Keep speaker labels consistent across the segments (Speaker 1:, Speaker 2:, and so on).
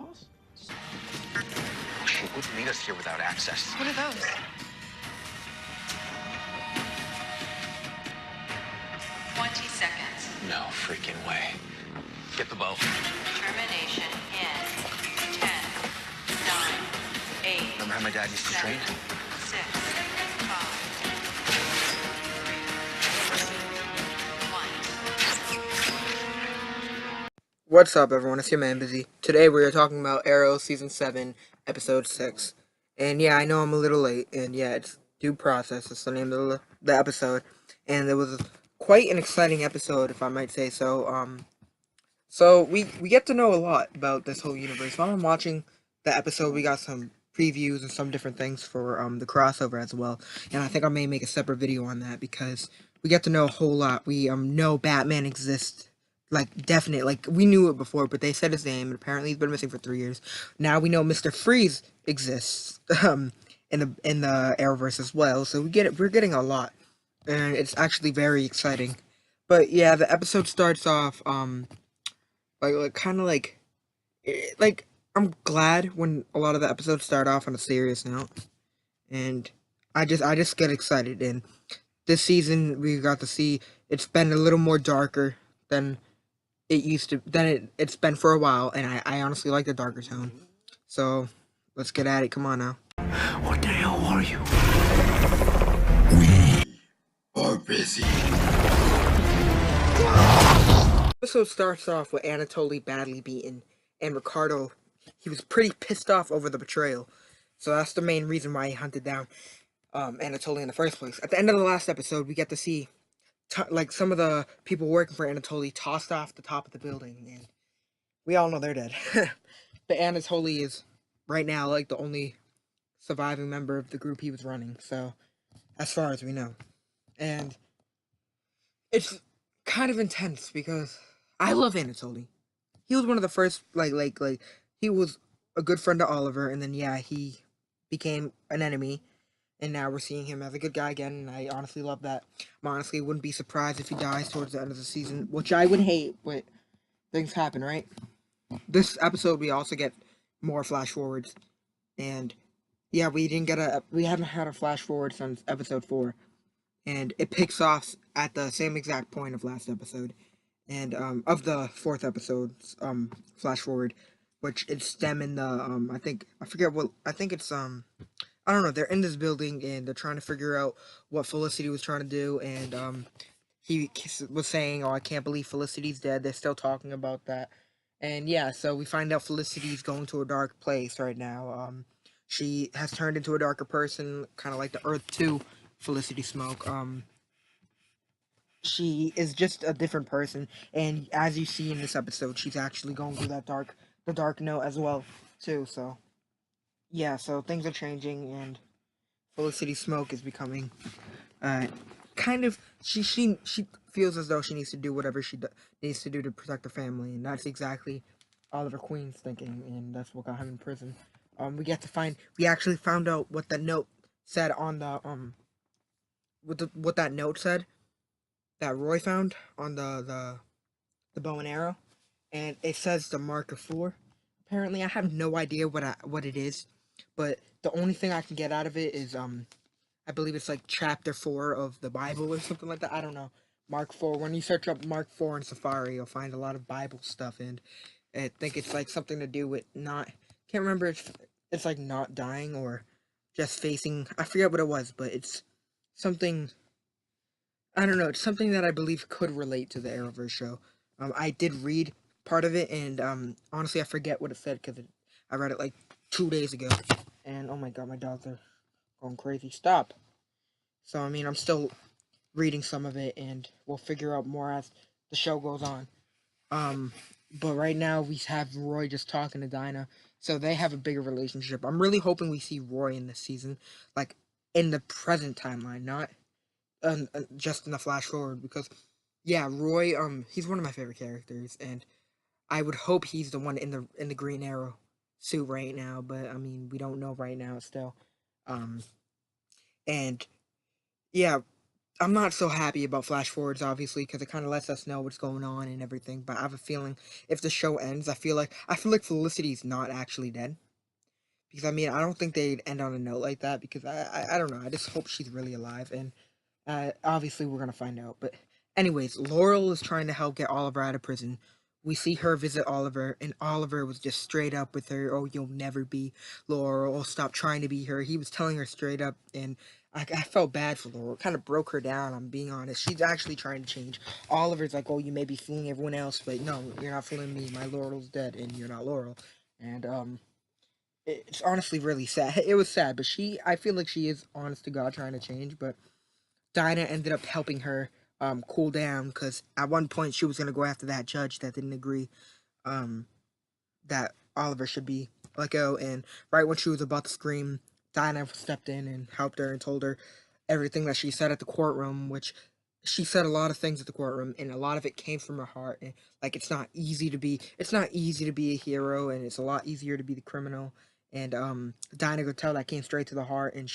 Speaker 1: boss?
Speaker 2: She wouldn't lead us here without access.
Speaker 3: What are those?
Speaker 2: No freaking way. Get the bow.
Speaker 3: Termination in 10, 9, 8.
Speaker 2: Remember how my dad used to train?
Speaker 3: 6, 5, 1.
Speaker 1: What's up, everyone? It's your man, Busy. Today we are talking about Arrow Season 7, Episode 6. And yeah, I know I'm a little late, and yeah, it's Due Process. It's the name of the episode. And it was quite an exciting episode, if I might say so. So we get to know a lot about this whole universe. While I'm watching the episode, we got some previews and some different things for the crossover as well. And I think I may make a separate video on that because we get to know a whole lot. We know Batman exists. Like, definite. Like, we knew it before, but they said his name, and apparently he's been missing for 3 years. Now we know Mr. Freeze exists in the Arrowverse as well. So we're getting a lot, and it's actually very exciting. But yeah, the episode starts off kind of like I'm glad when a lot of the episodes start off on a serious note, and I just get excited. And this season we got to see it's been a little more darker than it used to it's been for a while, and I honestly like the darker tone. So let's get at it. Come on now.
Speaker 4: What the hell are you? We are busy.
Speaker 1: Episode starts off with Anatoly badly beaten, and Ricardo, he was pretty pissed off over the betrayal. So that's the main reason why he hunted down Anatoly in the first place. At the end of the last episode, we get to see some of the people working for Anatoly tossed off the top of the building, and we all know they're dead. But Anatoly is right now like the only surviving member of the group he was running. So as far as we know, and it's kind of intense because I love Anatoly. He was one of the first, he was a good friend to Oliver, and then, yeah, he became an enemy, and now we're seeing him as a good guy again, and I honestly love that. I honestly wouldn't be surprised if he dies towards the end of the season, which I would hate, but things happen, right? This episode, we also get more flash forwards, and, yeah, we haven't had a flash forward since episode 4, and it picks off at the same exact point of last episode. And of the 4th episode's flash forward, which it's them in the I think it's I don't know, they're in this building and they're trying to figure out what Felicity was trying to do, and he was saying, "Oh, I can't believe Felicity's dead." They're still talking about that. And yeah, so we find out Felicity's going to a dark place right now. She has turned into a darker person, kind of like the Earth 2 Felicity Smoke. She is just a different person, and as you see in this episode, she's actually going through the dark note as well too. So yeah, so things are changing, and Felicity Smoke is becoming kind of she feels as though she needs to do whatever needs to do to protect her family, and that's exactly Oliver Queen's thinking, and that's what got him in prison. We actually found out what the note said on the what that note said that Roy found on the bow and arrow, and it says the mark of 4. Apparently, I have no idea what it is, but the only thing I can get out of it is I believe it's like chapter 4 of the Bible or something like that. I don't know. Mark 4. When you search up Mark 4 in Safari, you'll find a lot of Bible stuff, and I think it's like something to do with not. Can't remember if it's like not dying or just facing. I forget what it was, but it's something. I don't know. It's something that I believe could relate to the Arrowverse show. I did read part of it, and honestly, I forget what it said because I read it like 2 days ago. And oh my god, my dogs are going crazy. Stop. So I mean, I'm still reading some of it, and we'll figure out more as the show goes on. But right now we have Roy just talking to Dinah, so they have a bigger relationship. I'm really hoping we see Roy in this season, like in the present timeline, not just in the flash forward, because yeah, Roy, he's one of my favorite characters, and I would hope he's the one in the Green Arrow suit right now, but I mean, we don't know right now still. And yeah, I'm not so happy about flash forwards, obviously, because it kind of lets us know what's going on and everything. But I have a feeling if the show ends, I feel like Felicity's not actually dead. Because I mean, I don't think they'd end on a note like that. Because I don't know. I just hope she's really alive, and obviously we're gonna find out. But anyways, Laurel is trying to help get Oliver out of prison. We see her visit Oliver, and Oliver was just straight up with her. Oh, you'll never be Laurel. Stop trying to be her. He was telling her straight up, and I felt bad for Laurel. It kind of broke her down. I'm being honest. She's actually trying to change. Oliver's like, oh, you may be fooling everyone else, but no, you're not fooling me. My Laurel's dead, and you're not Laurel. And it's honestly really sad. It was sad, but I feel like she is honest to God trying to change. But Dinah ended up helping her cool down because at one point she was gonna go after that judge that didn't agree um, that Oliver should be let go. And right when she was about to scream, Dinah stepped in and helped her and told her everything that she said at the courtroom, which she said a lot of things at the courtroom, and a lot of it came from her heart. And like, it's not easy to be a hero, and it's a lot easier to be the criminal. And Dinah could tell that came straight to the heart, and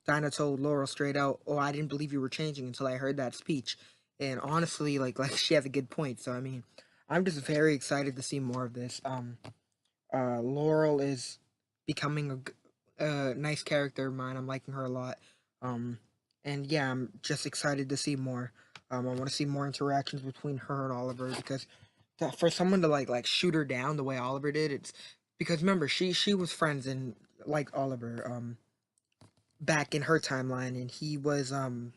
Speaker 1: Dinah told Laurel straight out, "Oh, I didn't believe you were changing until I heard that speech." And honestly, like she has a good point. So I mean, I'm just very excited to see more of this. Laurel is becoming a nice character of mine. I'm liking her a lot. Um, and yeah, I'm just excited to see more. I want to see more interactions between her and Oliver because for someone to like shoot her down the way Oliver did, it's because remember she was friends and like Oliver back in her timeline, and he was the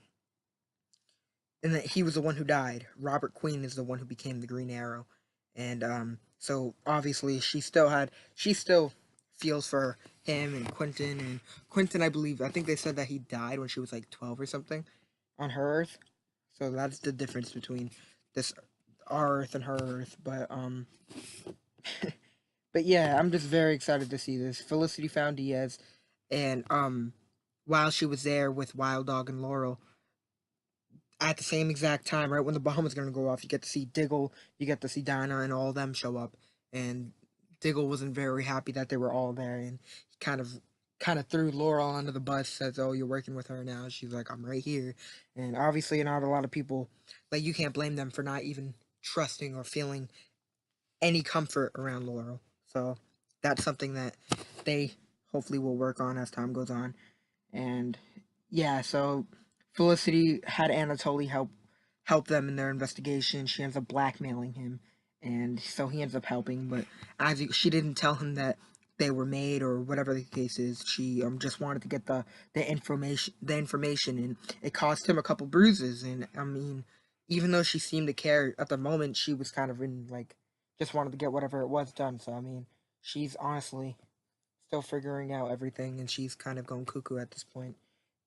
Speaker 1: one who died. Robert Queen is the one who became the Green Arrow, and so obviously she still feels for him and Quentin. And Quentin, I think they said that he died when she was like 12 or something on her Earth. So that's the difference between this our Earth and her Earth. But yeah, I'm just very excited to see this. Felicity found Diaz, and while she was there with Wild Dog and Laurel at the same exact time, right when the bomb was gonna go off, you get to see Diggle, you get to see Dinah, and all of them show up. And Diggle wasn't very happy that they were all there, and he kind of threw Laurel under the bus. Says, "Oh, you're working with her now." She's like, "I'm right here," and obviously, not a lot of people like you can't blame them for not even trusting or feeling any comfort around Laurel. So that's something that they hopefully will work on as time goes on. And yeah, so Felicity had Anatoly help them in their investigation. She ends up blackmailing him, and so he ends up helping. But she didn't tell him that they were made or whatever the case is. She just wanted to get the information, and it caused him a couple bruises. And I mean, even though she seemed to care at the moment, she was kind of in like just wanted to get whatever it was done. So I mean, she's honestly still figuring out everything, and she's kind of going cuckoo at this point.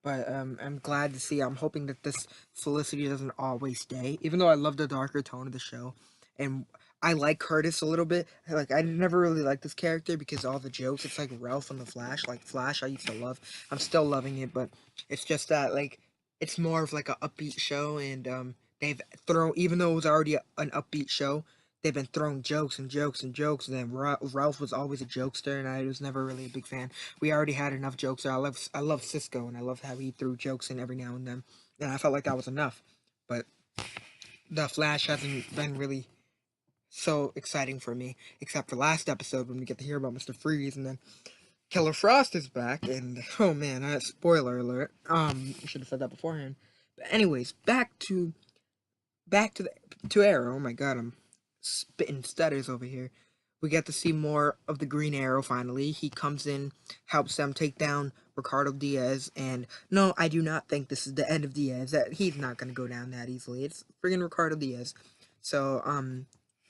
Speaker 1: But I'm glad to see. I'm hoping that this Felicity doesn't always stay, even though I love the darker tone of the show, and I like Curtis a little bit. Like I never really liked this character because all the jokes. It's like Ralph on the Flash. Like Flash, I used to love. I'm still loving it, but it's just that like it's more of like a upbeat show, and they've thrown even though it was already an upbeat show, they've been throwing jokes and jokes and jokes. And then Ralph was always a jokester, and I was never really a big fan. We already had enough jokes. I love Cisco, and I love how he threw jokes in every now and then, and I felt like that was enough. But the Flash hasn't been really so exciting for me, except for last episode when we get to hear about Mr. Freeze, and then Killer Frost is back, and oh man, spoiler alert. I should have said that beforehand. But anyways, back to Arrow. Oh my god, I'm spitting stutters over here. We get to see more of the Green Arrow finally. He comes in, helps them take down Ricardo Diaz, and no, I do not think this is the end of Diaz. That he's not gonna go down that easily. It's friggin' Ricardo Diaz. So,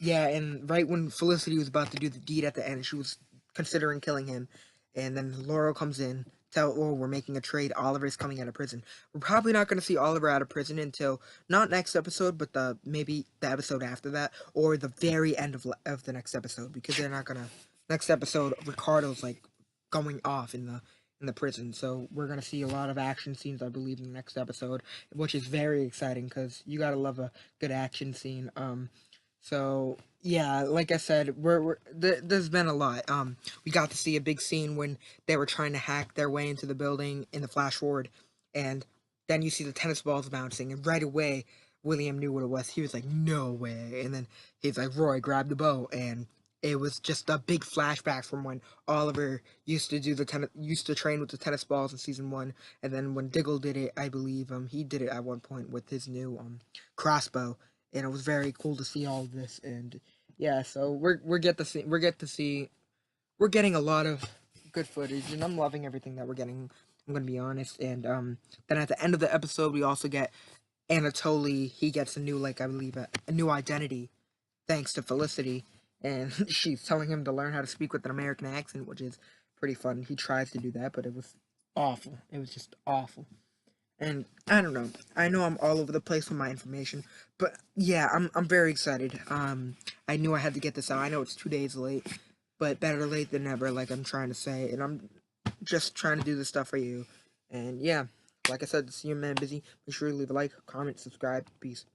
Speaker 1: yeah, and right when Felicity was about to do the deed at the end, she was considering killing him, and then Laurel comes in, oh, we're making a trade. Oliver's coming out of prison. We're probably not going to see Oliver out of prison until not next episode, but maybe the episode after that, or the very end of the next episode, because they're not gonna. Next episode, Ricardo's like going off in the prison, so we're gonna see a lot of action scenes, I believe, in the next episode, which is very exciting because you gotta love a good action scene. So yeah, like I said, there's been a lot. We got to see a big scene when they were trying to hack their way into the building in the flash forward, and then you see the tennis balls bouncing, and right away William knew what it was. He was like, "No way!" And then he's like, "Roy, grab the bow." And it was just a big flashback from when Oliver used to do used to train with the tennis balls in season one, and then when Diggle did it, I believe he did it at one point with his new crossbow, and it was very cool to see all of this. And yeah, so we're getting a lot of good footage, and I'm loving everything that we're getting. I'm gonna be honest, and then at the end of the episode, we also get Anatoly. He gets a new, like, I believe, a new identity thanks to Felicity, and she's telling him to learn how to speak with an American accent, which is pretty fun. He tries to do that, but it was awful. It was just awful. And I don't know. I know I'm all over the place with my information, but yeah, I'm very excited. I knew I had to get this out. I know it's 2 days late, but better late than never, like I'm trying to say. And I'm just trying to do this stuff for you. And yeah, like I said, see your man busy. Make sure you leave a like, comment, subscribe. Peace.